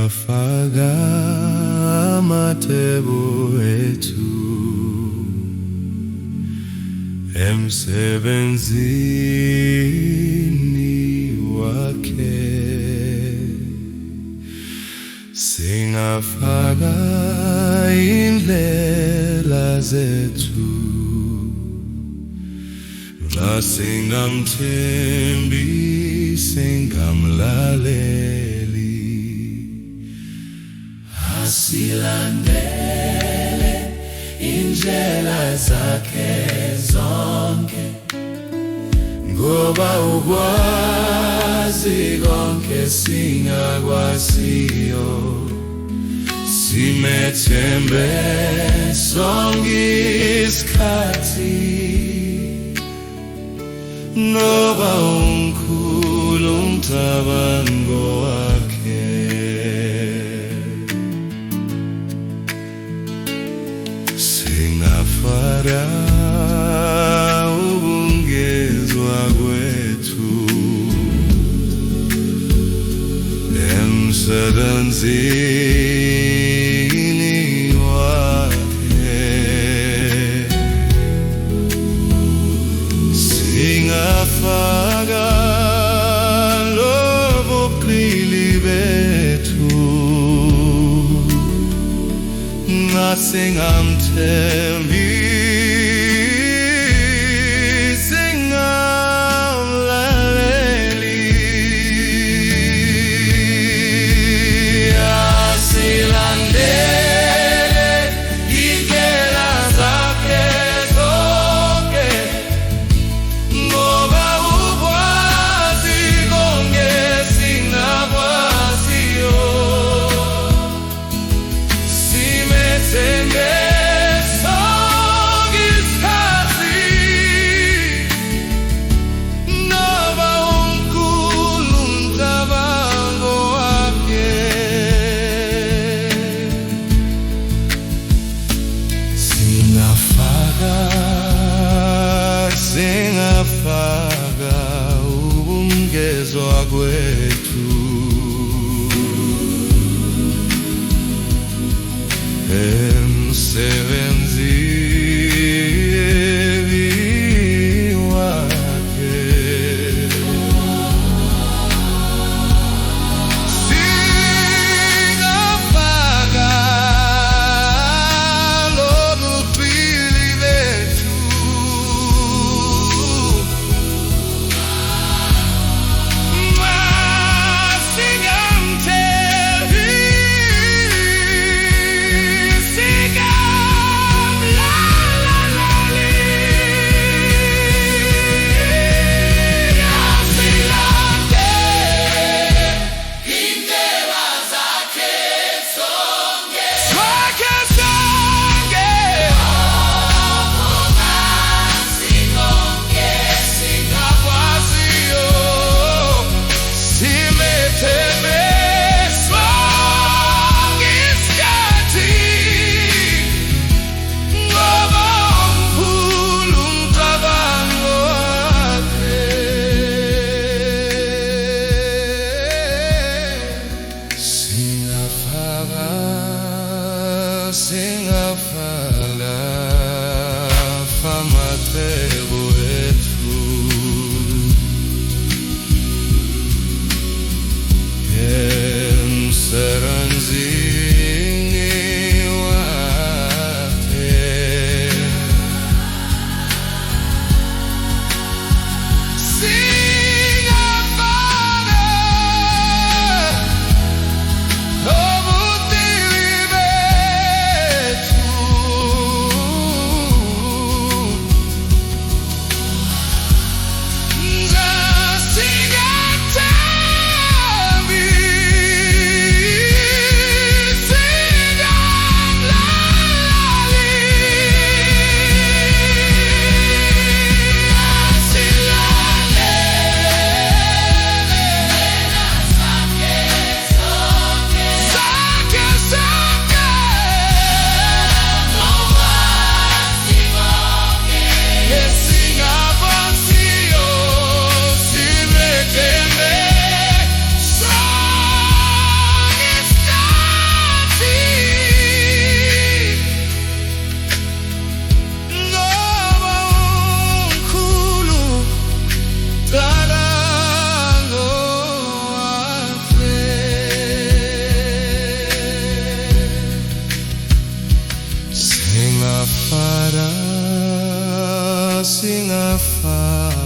Singafaka Amacebo Ethu emsebenzini wakhe. Singafaka indlela zethu singamthembi singamlaleli, asilandele indlela zakhe zonke, ngoba ukwazi konke singakwaziyo. Simethembe sonke isikhathi, ngoba umkhulu umcabango wakhe. Singafaka ubungezwa kwethu emsebenzini wakhe. Singafaka lobuqili bethu singamthembi singamlaleli, asilandele indlela zakhe zonke, ngoba ukwazi konke singakwaziyo. Simethembe sonke isikhathi, ngoba umkhulu umcabango wakhe. Singafaka ubungezwa kwethu emsebenzini wakhe. Singafaka lobuqili bethu singamthembi singamlaleli, asilandele indlela zakhe zonke, akwazi konke singakwaziyo. Simethembe sonke isikhathi, ngoba umkhulu umcabango wakhe. Singafaka Amacebo ethu emsebenzini wakhe. Singafaka lobuqili bethu Singafaka.